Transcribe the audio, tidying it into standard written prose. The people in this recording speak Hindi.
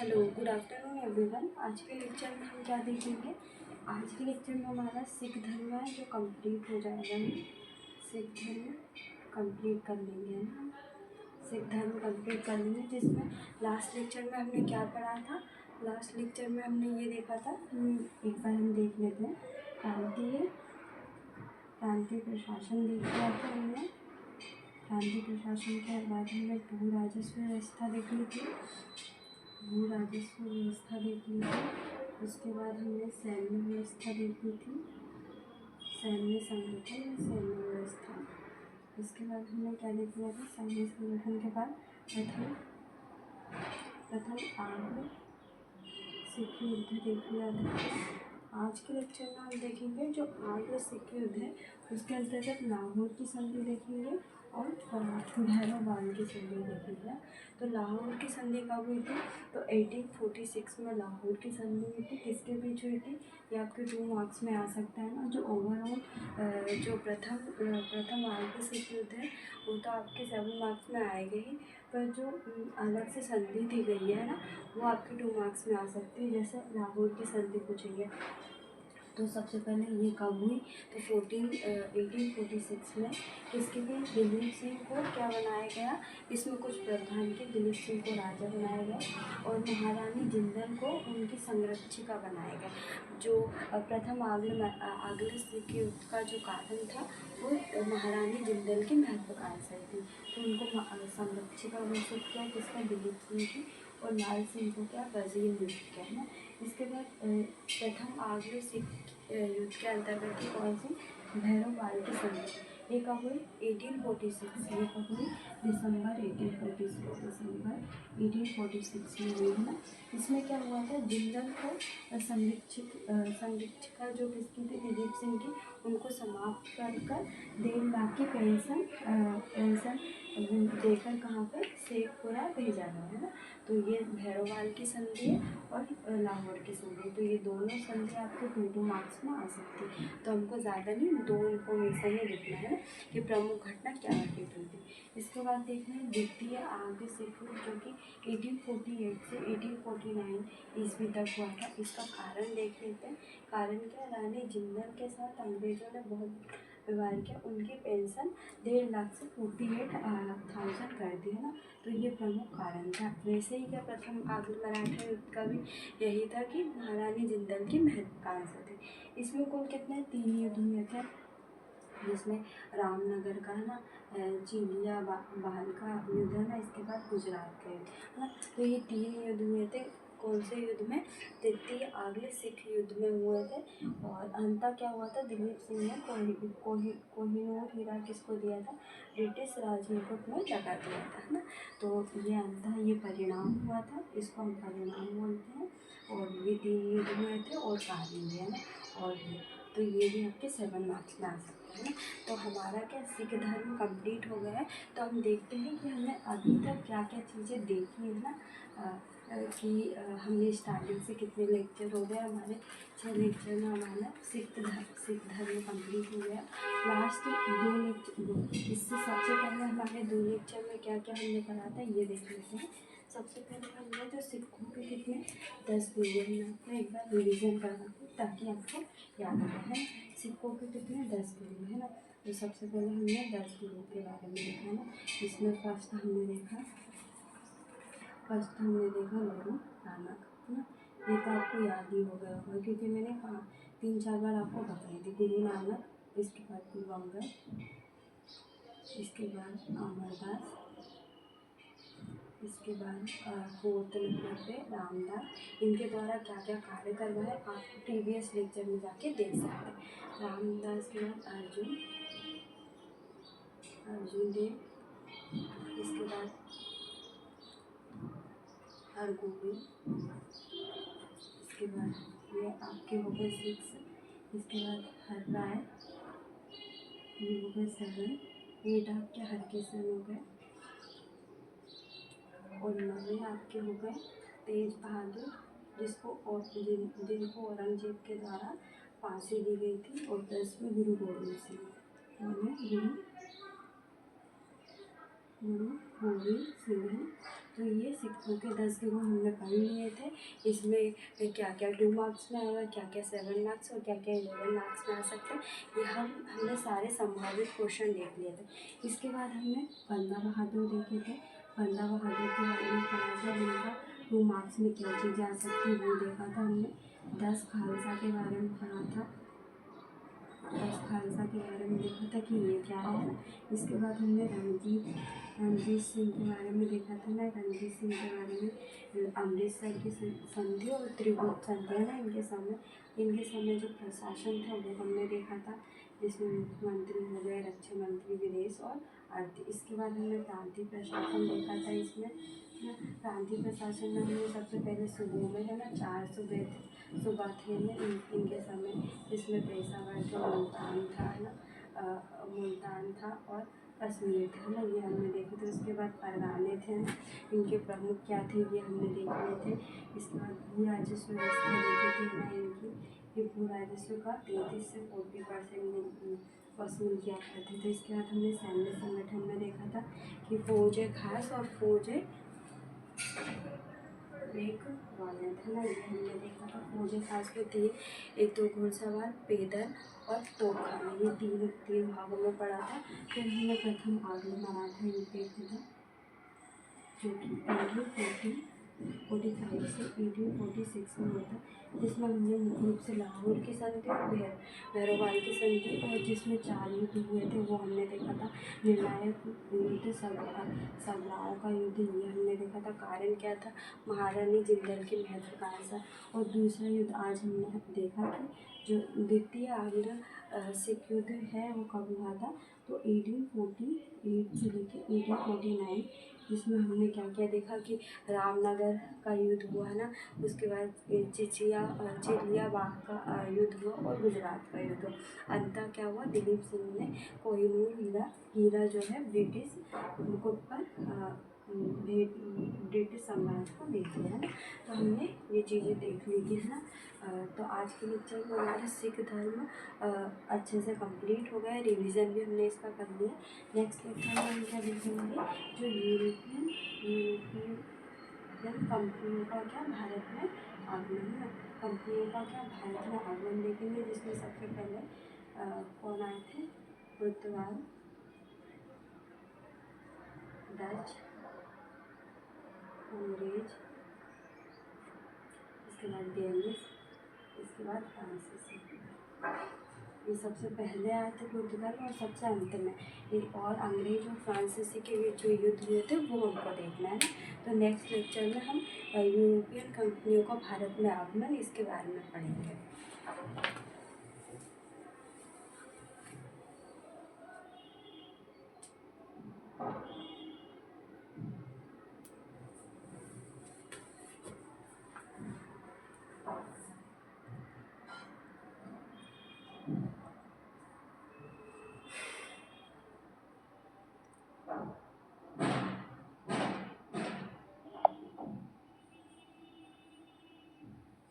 Hello, good afternoon everyone. आज के लेक्चर में हम क्या देखेंगे? आज के लेक्चर में हमारा सिख धर्म है जो कंप्लीट हो जाएगा। सिख धर्म कंप्लीट कर लेंगे, है ना। सिख धर्म कंप्लीट कर लेंगे, जिसमें लास्ट लेक्चर में हमने क्या पढ़ा था? लास्ट लेक्चर में हमने ये देखा था, एक बार हम देख लेते हैं। प्रांतीय प्रशासन देख लिया था हमने। प्रांतीय प्रशासन के बाद हमने भू राजस्व व्यवस्था देख ली थी। भू राजस्व व्यवस्था देख ली थी। उसके बाद हमने सैन्य व्यवस्था देखी थी, सैन्य संगठन या सैन्य व्यवस्था। इसके बाद हमने क्या देख लिया था? सैन्य संगठन के बाद प्रथम आर्य सिख युद्ध देख लिया था। आज के लेक्चर में हम देखेंगे जो आर्य सिख युद्ध है उसके अंतर्गत लाहौर की संधि देखेंगे और भैरववाल की संधि देखेंगे। तो लाहौर की संधि कब हुई थी? तो 1846 में लाहौर की संधि हुई थी। किसके बीच हुई थी? ये आपके 2 मार्क्स में आ सकता है ना। जो ओवरऑल जो प्रथम आर्य सिख युद्ध है वो तो आपके 7 मार्क्स में आएगा ही, पर जो अलग से संधि दी गई है ना वो आपके 2 मार्क्स में आ सकती है। जैसे लाहौर की संधि पूछेंगे तो सबसे पहले ये कब हुई? तो 1846 में। किसके लिए? दिलीप सिंह को क्या बनाया गया? इसमें कुछ प्रावधान के दिलीप सिंह को राजा बनाया गया और महारानी जिंदल को उनकी संरक्षिका बनाया गया। जो प्रथम आंग्ल सिख युद्ध का जो कारण था वो महारानी जिंदल की महत्वाकांक्षा थी, तो उनको संरक्षिका घोषित किया। किसका? दिलीप सिंह की। और लाल सिंह को क्या? वजीर नियुक्त किया, है ना। इसके बाद प्रथम आंग्ल सिख युद्ध के अंतर्गत कौन सी? भैरववाल की संधि। ये कब हुई? 1846। ये कब हुई? दिसंबर 1846 में हुई, है ना। इसमें क्या हुआ था? जिंदल को संरक्षिका जो किसकी थी? दिलीप सिंह की, उनको समाप्त कर 1.5 लाख की पेंशन देकर कहाँ पे? शेखपुरा भेजा गया, है ना। तो ये भैरववाल की संधि है और लाहौर की संधि। तो ये दोनों संधि आपके 2 मार्क्स में आ सकती है। तो हमको ज़्यादा नहीं, 2 इन्फॉर्मेशन ही लिखना है ना कि प्रमुख घटना क्या घटित हुई थी। इसके बाद देखना है द्वितीय आर्य सिख युद्ध जो कि 1848 से 1849 ईस्वी तक हुआ था। इसका कारण देख लेते हैं। कारण क्या? रानी जिंदल के साथ अंग्रेजों ने बहुत व्यवहार किया। उनकी पेंशन 1.5 लाख से 48,000 कर दी, है ना। तो ये प्रमुख कारण था। वैसे ही क्या प्रथम आंग्ल मराठा युद्ध का भी यही था कि महारानी जिंदल की महत्वाकांक्षा थी। इसमें कुल कितने? 3 युद्ध हुए थे, जिसमें रामनगर का, है ना, चिलिया बहाल का युद्ध, है ना। इसके बाद गुजरात का युद्ध, है ना। तो ये 3 युद्ध हुए थे। कौन से युद्ध में? तृतीय आंग्ल सिख युद्ध में हुए थे। और अंततः क्या हुआ था? दिलीप सिंह ने कोहिनूर हीरा किसको दिया था? ब्रिटिश राजमुकुट में लगा दिया था, है ना। तो ये अंततः ये परिणाम हुआ था, इसको हम परिणाम बोलते हैं। और ये 3 युद्ध हुए थे और कार्य हुए, है ना। और तो ये भी आपके 7 मार्क्स में आ सकते हैं ना। तो हमारा क्या सिख धर्म कंप्लीट हो गया है। तो हम देखते हैं कि हमने अभी तक क्या क्या चीज़ें देखी है ना। हमने स्टार्टिंग से कितने लेक्चर हो गए हमारे? 6 लेक्चर में हमारा सिख धर्म कंप्लीट हो गया। लास्ट 2 लेक्चर, इससे सबसे पहले हमारे 2 लेक्चर में क्या क्या हमने पढ़ा था ये देख लेते हैं। सबसे पहले हमने जो सिखों के कितने 10 गुरु हैं, मैं आपको एक बार रिविज़न करवा दूँ ताकि आपको याद रहे। सिखों के कितने 10 गुरु, है ना। तो सबसे पहले हमने 10 गुरु के बारे में देखा ना। इसमें फर्स्ट हमने देखा गुरु नानक, है ना। ये तो आपको याद ही हो गया होगा क्योंकि मैंने 3-4 बार आपको बताई थी। गुरु नानक, इसके बाद गुरु अंगद, इसके बाद अमरदास, इसके बाद 4th नंबर पे रामदास। इनके द्वारा क्या क्या कार्य करवाए आप प्रीवियस लेक्चर में जाके देख सकते हैं। रामदास के बाद अर्जुन देव, इसके बाद हरगोविंद, इसके बाद ये आपके हो गए 6, इसके बाद हर राय, ये हो गए 7, 8 आपके हरकिशन हो गए और 9 आपके हो गए तेज बहादुर, जिनको औरंगजेब के द्वारा फांसी दी गई थी। और 10वें गुरु गोविंद सिंह, गुरु गोविंद सिंह है। तो ये सिक्कों के 10 के गुण हमने पढ़ लिए थे। इसमें क्या क्या 2 मार्क्स में आएगा, क्या क्या 7 मार्क्स और क्या क्या 11 मार्क्स में आ सकते हैं, ये हमने सारे संभावित क्वेश्चन देख लिए थे। इसके बाद हमने बंदा बहादुर देखे थे। बंदा बहादुर के बारे में पढ़ा था, जिनका 2 मार्क्स में क्या चीज़ें आ सकती है वो देखा था हमने। 10 खालसा के बारे में पढ़ा था। 10 खालसा के बारे में देखा था कि ये क्या है। इसके बाद हमने रणजीत सिंह के बारे में देखा था ना। रणजीत सिंह के बारे में अमृतसर की संधि और त्रिभुज संधि है ना, इनके समय जो प्रशासन था वो हमने देखा था, जिसमें मुख्यमंत्री हो गए, रक्षा मंत्री, विदेश और अर्थ। इसके बाद हमने प्रांतीय प्रशासन देखा था। इसमें प्रांतीय प्रशासन में हमने सबसे पहले सूबों में है ना 4 सूबा थे इनके समय, जिसमें पेशावर था, मुल्तान था है ना, मुल्तान था और कश्मीर था ना, ये हमने देखे थे। उसके बाद परगाने थे, इनके प्रमुख क्या थे ये हमने देख लिए थे। इसके बाद भू राजस्व व्यवस्था देखी थी ना इनकी, ये भू राजस्व का 33 से 40% वसूल किया करते थे। इसके बाद हमने सैन्य संगठन में देखा था कि फौज है खास और फौज है एक वाले थे ना, ये हमने देखा था। फौज खास के 3, एक तो घुड़सवार, पैदल और तोपखाने, ये तीन भागों में पड़ा था। फिर हमने प्रथम आर्य मराठा युद्ध देखा था, जो कि 1845 से 1846 में हुआ था, जिसमें हमने मुख्य रूप से लाहौर की संधि और भैरोवाल की संधि, और जिसमें 4 युद्ध हुए थे वो हमने देखा था। निर्णायक युद्ध सबलाओं का युद्ध, ये हमने देखा था। कारण क्या था, महारानी जिंदल की महत्वाकांक्षा। और दूसरा युद्ध आज हमने देखा कि जो द्वितीय आंग्ल सिख युद्ध है वो कब हुआ था, तो 1848 से लेकर 1849, जिसमें हमने क्या क्या देखा कि रामनगर का युद्ध हुआ है ना। उसके बाद चिलियाबाग का युद्ध हुआ और गुजरात का युद्ध हुआ। अंततः क्या हुआ, दिलीप सिंह ने कोहिनूर हीरा जो है ब्रिटिश मुकुट पर ब्रिटिश साम्राज्य को दे दिया है ना। तो हमने ये चीज़ें देख ली थी है ना। तो आज के लेक्चर में हमारा सिख धर्म अच्छे से कंप्लीट हो गया है, रिवीजन भी हमने इसका कर लिया। नेक्स्ट लेक्चर में हम क्या देखेंगे, जो यूरोपियन कंपनियों का क्या भारत में आगमन है, कंपनियों का क्या भारत में आगमन देखेंगे, जिसमें सबसे पहले कौन आए थे, पुर्तगाल, डच, अंग्रेज, इसके बाद डेनिश, इसके बाद फ्रांसीसी। ये सबसे पहले आए थे पुर्तगाल और सबसे अंत में ये, और अंग्रेज और फ्रांसीसी के बीच जो युद्ध हुए थे वो हमको देखना है। तो नेक्स्ट लेक्चर में हम यूरोपियन कंपनियों का भारत में आगमन इसके बारे में पढ़ेंगे।